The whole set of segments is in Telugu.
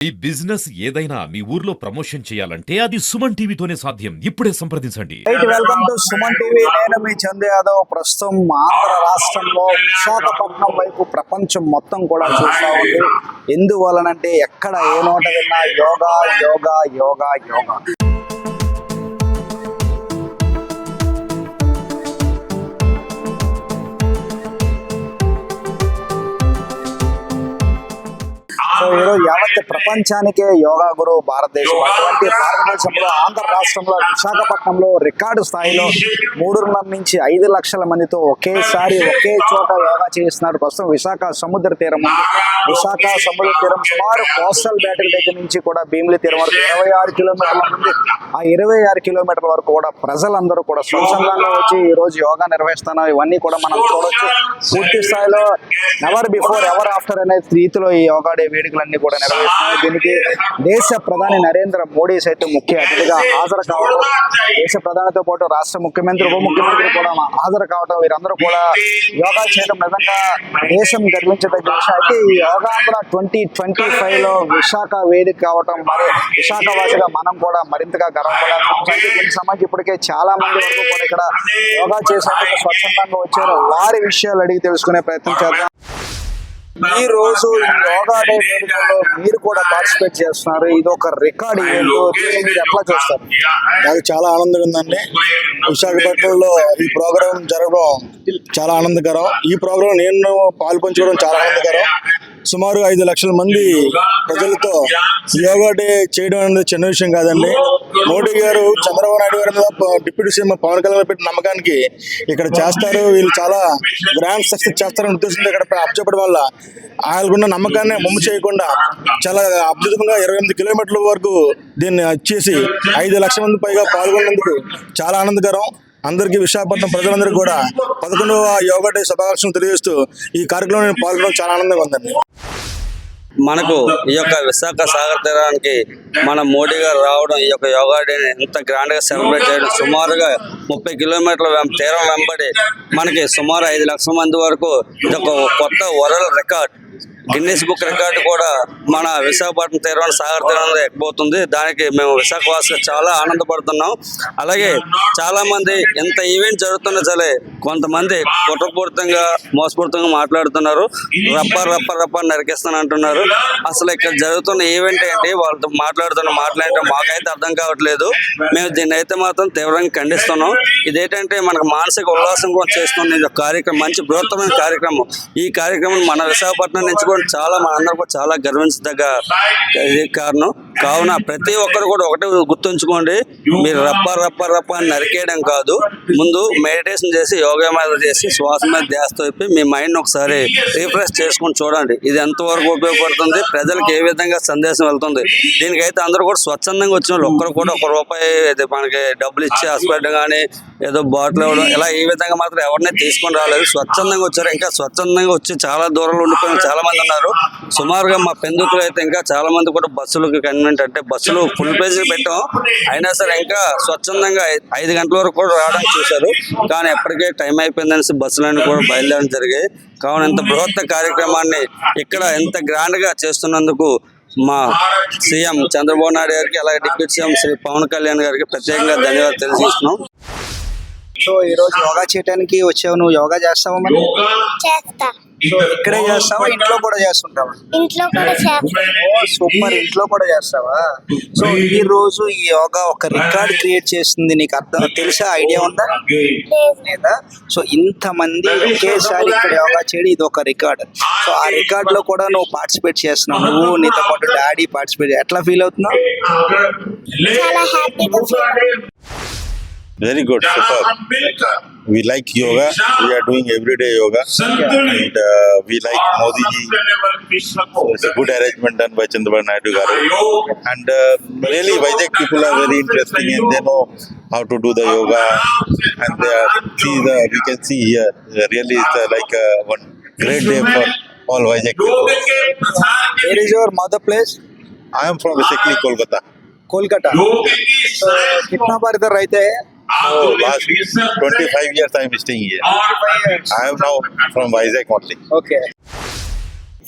ఈ బిజినెస్ ఏదైనా మీ ఊర్లో ప్రమోషన్ చేయాలంటే అది సుమన్ టీవీతోనే సాధ్యం. ఇప్పుడే సంప్రదించండి. Welcome to Suman TV. నేను మీ చందు యాదవ్. ప్రస్తుతం ఆంధ్ర రాష్ట్రంలో విశాఖపట్నం వైపు ప్రపంచం మొత్తం కూడా చూస్తూ ఉంది. ఎందువలనంటే ఎక్కడ ఏ నోట విన్నా యోగా యోగా యోగా యోగా. సో ఈరోజు యావత్ ప్రపంచానికే యోగా గురు భారతదేశం. అటువంటి భారతదేశంలో ఆంధ్ర రాష్ట్రంలో విశాఖపట్నంలో రికార్డు స్థాయిలో 3.5 నుంచి 5 లక్షల మందితో ఒకేసారి ఒకే చోట యోగా చేస్తున్నారు. ప్రస్తుతం విశాఖ సముద్ర తీరం ఉంది. విశాఖ సముద్ర తీరం సుమారు కోస్టల్ బ్యాటరీ దగ్గర నుంచి కూడా భీమిలి తీరం వరకు 26 కిలోమీటర్ల నుండి ఆ 26 కిలోమీటర్ల వరకు కూడా ప్రజలందరూ కూడా స్వచ్ఛందంగా వచ్చి ఈ రోజు యోగా నిర్వహిస్తున్నారు. ఇవన్నీ కూడా మనం చూడొచ్చు. పూర్తి స్థాయిలో ఎవర్ బిఫోర్ ఎవర్ ఆఫ్టర్ అనే రీతిలో ఈ యోగా డే వేడుకలన్నీ కూడా నిర్వహిస్తున్నారు. దీనికి దేశ ప్రధాని నరేంద్ర మోడీ సైతం ముఖ్య అతిథిగా హాజరు కావడం, దేశ ప్రధానితో పాటు రాష్ట్ర ముఖ్యమంత్రి ఉప ముఖ్యమంత్రి కూడా హాజరు కావడం, వీరందరూ కూడా యోగా చేయడం నిజంగా దేశం గర్వించదగ్గ విషయం. అయితే ఈ యోగాంధ్ర 2025 లో విశాఖ వేదిక కావటం, మరి విశాఖ వాసిగా మనం కూడా మరింతగా గర్వపడాల్సిన. దీనికి సంబంధించి ఇప్పటికే చాలా మంది వరకు కూడా ఇక్కడ యోగా చేసేందుకు స్వచ్ఛందంగా వచ్చారు. వారి విషయాలు అడిగి తెలుసుకునే ప్రయత్నం చేద్దాం. ఈ రోజు ఈ యోగా డే వేడుకల్లో మీరు కూడా పార్టిసిపేట్ చేస్తున్నారు. ఇది ఒక రికార్డ్ ఈవెంట్. మీరు ఎట్లా చూస్తారు? నాకు చాలా ఆనందంగా ఉందండి. విశాఖపట్నంలో ఈ ప్రోగ్రాం జరగడం చాలా ఆనందకరం. ఈ ప్రోగ్రాం నేను పాల్పంచుకోవడం చాలా ఆనందకరం. సుమారు 5 లక్షల మంది ప్రజలతో యోగా డే చేయడం అనేది చిన్న విషయం కాదండి. మోడీ గారు చంద్రబాబు నాయుడు గారి మీద డిప్యూటీ సీఎం పవన్ కళ్యాణ్ పెట్టిన నమ్మకానికి ఇక్కడ చేస్తారు, వీళ్ళు చాలా గ్రాండ్ సక్సెస్ చేస్తారని ఉద్దేశంతో ఇక్కడ అప్పచెప్పడం వల్ల ఆయనకున్న నమ్మకాన్ని మమ్ము చేయకుండా చాలా అద్భుతంగా 28 కిలోమీటర్ల వరకు దీన్ని వచ్చేసి 5 లక్షల మంది పైగా పాల్గొన్నందుకు చాలా ఆనందకరం. అందరికీ విశాఖపట్నం ప్రజలందరికీ కూడా 11వ యోగా డే శుభాకాంక్షలు తెలియజేస్తూ ఈ కార్యక్రమంలో పాల్గొనడం చాలా ఆనందంగా ఉందండి. మనకు ఈ యొక్క విశాఖ సాగర్ తీరానికి మన మోడీ గారు రావడం, ఈ యొక్క యోగా డేని ఇంత గ్రాండ్ గా సెలబ్రేట్ చేయడం, సుమారుగా 30 కిలోమీటర్ల తీరం వెంబడి మనకి సుమారు 5 లక్షల మంది వరకు ఇది ఒక కొత్త world record, Guinness book record కూడా మన విశాఖపట్నం తీరం సాగర్ తీరంలో ఎక్కబోతుంది. దానికి మేము విశాఖవాసులు చాలా ఆనందపడుతున్నాం. అలాగే చాలా మంది ఇంత ఈవెంట్ జరుగుతున్నా సరే కొంతమంది కుట్రపూరితంగా మోసపూరితంగా మాట్లాడుతున్నారు, రప్ప నరికేస్తాను అంటున్నారు. అసలు ఇక్కడ జరుగుతున్న ఈవెంట్ ఏంటి, వాళ్ళతో మాట్లాడుతున్న మాట్లాడటం మాకైతే అర్థం కావట్లేదు. మేము దీన్ని అయితే మాత్రం తీవ్రంగా ఖండిస్తున్నాం. ఇదేంటంటే మనకు మానసిక ఉల్లాసం కూడా చేస్తుంది ఈ కార్యక్రమం, మంచి బృహత్తమైన కార్యక్రమం. ఈ కార్యక్రమం మన విశాఖపట్నం నుంచి కూడా చాలా మనందరూ కూడా చాలా గర్వించదగ్గ కారణం. కావున ప్రతి ఒక్కరు కూడా ఒకటే గుర్తుంచుకోండి, మీరు రప్ప అని నరికేయడం కాదు, ముందు మెడిటేషన్ చేసి యోగా మీద చేసి శ్వాస మీద ధ్యాసతో చెప్పి మీ మైండ్ ఒకసారి రిఫ్రెష్ చేసుకుని చూడండి. ఇది ఎంతవరకు ఉపయోగపడుతుంది, ప్రజలకు ఏ విధంగా సందేశం వెళ్తుంది. దీనికైతే అందరూ కూడా స్వచ్ఛందంగా వచ్చిన వాళ్ళు ఒక్కరు కూడా ₹1 మనకి డబ్బులు ఇచ్చి హాస్పిటల్ కానీ ఏదో బాటిల్ ఇవ్వడం ఇలా ఈ విధంగా మాత్రం ఎవరిని తీసుకొని రాలేదు. స్వచ్ఛందంగా వచ్చారు. ఇంకా స్వచ్ఛందంగా వచ్చి చాలా దూరంలో ఉండిపోయిన చాలా మంది ఉన్నారు. సుమారుగా మా పెందుతులు అయితే ఇంకా చాలా మంది కూడా బస్సులకు కన్వీనెంట్ అంటే బస్సులు ఫుల్ పేజీలు పెట్టాం, అయినా సరే ఇంకా స్వచ్ఛందంగా 5 గంటల వరకు కూడా రావడానికి చూశారు. కానీ ఎప్పటికే టైం అయిపోయిందనేసి బస్సులన్నీ కూడా బయలుదేరడం జరిగాయి. కావున ఇంత బృహత్త కార్యక్రమాన్ని ఇక్కడ ఎంత గ్రాండ్ గా చేస్తున్నందుకు మా సీఎం చంద్రబాబు నాయుడు గారికి, అలాగే డిప్యూటీ సీఎం శ్రీ పవన్ కళ్యాణ్ గారికి ప్రత్యేకంగా ధన్యవాదాలు తెలియజేస్తున్నాం. సో ఈ రోజు యోగా చేయడానికి వచ్చావు. నువ్వు యోగా చేస్తావా? మరి చేస్తా. సో ఇక్కడే చేస్తావా, ఇంట్లో కూడా చేస్తుంటావా? ఇంట్లో కూడా చేస్తా. సూపర్, ఇంట్లో కూడా చేస్తావా? సో ఈ రోజు ఈ యోగా ఒక రికార్డ్ క్రియేట్ చేస్తుంది. నీకు అర్థం తెలుసా, ఐడియా ఉందా లేదా? సో ఇంతమంది ఒకేసారి ఇక్కడ యోగా చేయడం ఇది ఒక రికార్డ్. సో ఆ రికార్డ్ లో కూడా నువ్వు పార్టిసిపేట్ చేస్తున్నావు. నువ్వు నీతో పాటు డాడీ పార్టిసిపేట్, ఎట్లా ఫీల్ అవుతున్నావు? చాలా హ్యాపీగా feel. Very good, super. We like yoga. We are doing everyday yoga, and we like Modi ji. It's a good arrangement done by Chandrababu Naidu garu. And really, Vizag people are very interesting, and they know how to do the yoga. And we can see here. Really, it's like one great day for all Vizag people. Where is your mother place? I am from basically Kolkata. Kolkata. So, कितना बार इधर रहते हैं? Last 25 years I am staying here. I am now from Vizag only. Okay.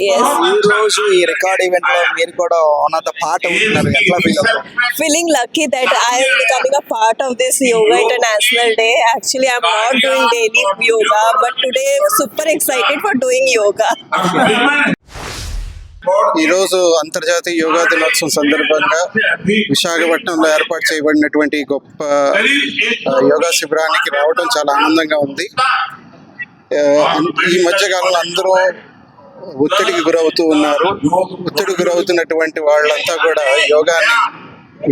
Yes. ఈ రోజు ఈ రికార్డ్ ఈవెంట్ లో మీరు కూడా ఉన్నత పాట ఉంటున్నారు, ఎట్లా ఫీల్ అవుతారు? Feeling lucky that I am becoming a part of this Yoga International Day. Actually, I'm not doing daily yoga, but today I'm super excited for doing yoga. ఈ రోజు అంతర్జాతీయ యోగా దినోత్సవం సందర్భంగా విశాఖపట్నంలో ఏర్పాటు చేయబడినటువంటి గొప్ప యోగా శిబిరానికి రావడం చాలా ఆనందంగా ఉంది. ఈ మధ్య కాలంలో అందరూ ఒత్తిడికి గురవుతూ ఉన్నారు. ఒత్తిడికి గురవుతున్నటువంటి వాళ్ళంతా కూడా యోగాని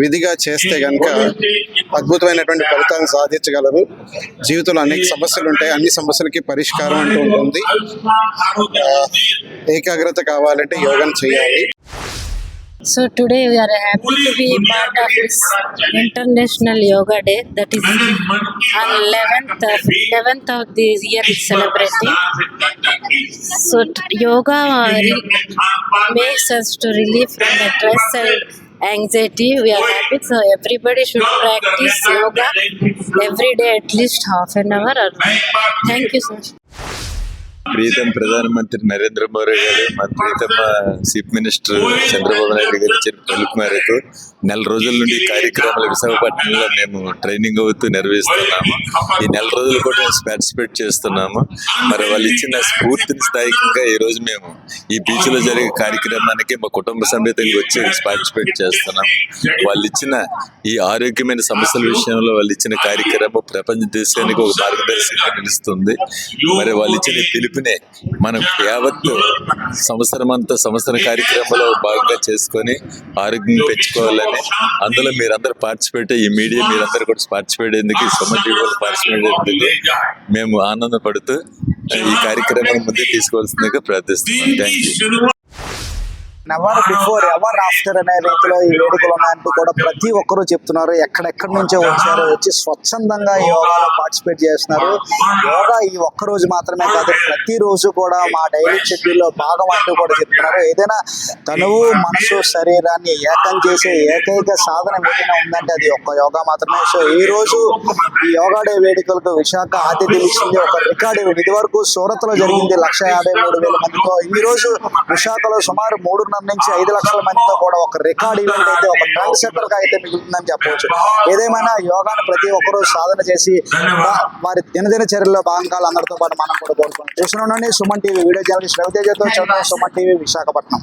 విధిగా చేస్తే కనుక అద్భుతమైనటువంటి ఫలితాలను సాధించగలరు. జీవితంలో అనేక సమస్యలు ఉంటాయి, అన్ని సమస్యలకి పరిష్కారం అంటూ ఉంటుంది. ఏకాగ్రత కావాలంటే యోగాను చేయాలి. So today we are happy to be part of this International Yoga Day that is on 11th of this year celebrating. So yoga makes us to relieve from the stress and anxiety. We are happy, so everybody should practice yoga every day at least half an hour. Thank you so much. Pritam ప్రధానమంత్రి నరేంద్ర మోదీ గారు, మా ప్రీతమ చీఫ్ మినిస్టర్ చంద్రబాబు నాయుడు గారు ఇచ్చిన పిలుపు మేరకు నెల రోజుల నుండి ఈ కార్యక్రమాలు విశాఖపట్నంలో మేము ట్రైనింగ్ అవుతూ నిర్వహిస్తున్నాము. ఈ నెల రోజులు కూడా మేము పార్టిసిపేట్ చేస్తున్నాము. మరి వాళ్ళు ఇచ్చిన స్ఫూర్తిని స్థాయికంగా ఈ రోజు మేము ఈ బీచ్ లో జరిగే కార్యక్రమానికి మా కుటుంబ సమేతంగా వచ్చి పార్టిసిపేట్ చేస్తున్నాము. వాళ్ళు ఇచ్చిన ఈ ఆరోగ్యమైన సమస్యల విషయంలో వాళ్ళు ఇచ్చిన కార్యక్రమం ప్రపంచ దేశానికి ఒక మార్గదర్శకంగా నిలుస్తుంది. మరి వాళ్ళు ఇచ్చిన పిలుపునే మనం యావత్తు సంవత్సర కార్యక్రమంలో భాగంగా చేసుకొని ఆరోగ్యం పెంచుకోవాలని, అందులో మీరందరూ పార్టిసిపేట్, ఈ మీడియా మీరందరూ కూడా పార్టిసిపేట్ అయ్యేందుకు, సుమన్ టీవీ పార్టిసిపేట్ అయ్యేందుకు మేము ఆనందపడుతూ ఈ కార్యక్రమాన్ని ముందుకు తీసుకోవాల్సిందిగా ప్రార్థిస్తున్నాం. Thank you. Never before ever after అనే రీతిలో ఈ వేడుకలు ఉన్నాయంటూ కూడా ప్రతి ఒక్కరూ చెప్తున్నారు. ఎక్కడెక్కడి నుంచో వచ్చారు, వచ్చి స్వచ్ఛందంగా యోగాలో పార్టిసిపేట్ చేస్తున్నారు. యోగా ఈ ఒక్క రోజు మాత్రమే కాదు, ప్రతిరోజు కూడా మా డైలీ షెడ్యూల్లో భాగం అంటూ కూడా చెప్తున్నారు. ఏదైనా తనువు, మనసు, శరీరాన్ని ఏకం చేసే ఏకైక సాధన ఏదైనా ఉందంటే అది ఒక్క యోగా మాత్రమే. సో ఈ రోజు ఈ యోగా డే వేడుకలకు విశాఖ ఆతిథ్యం ఇచ్చింది. ఒక రికార్డు ఈవెంట్. ఇది వరకు సూరత్ లో జరిగింది 153,000 మందితో. ఈ రోజు విశాఖలో సుమారు 3.5 నుంచి 5 లక్షల మందితో కూడా ఒక రికార్డ్ ఈవెంట్ అయితే ఒక ట్రెండ్ సెట్టర్ గా అయితే మిగులుతుందని చెప్పవచ్చు. ఏదేమైనా యోగాను ప్రతి ఒక్కరూ సాధన చేసి వారి దినదిన చర్యల్లో భాగంగా అందరితో పాటు మనం కూడా కోరుకుంటాం. చూసిన సుమన్ టీవీ వీడియో జర్నలిస్ట్ రవితేజతో సుమన్ టీవీ విశాఖపట్నం.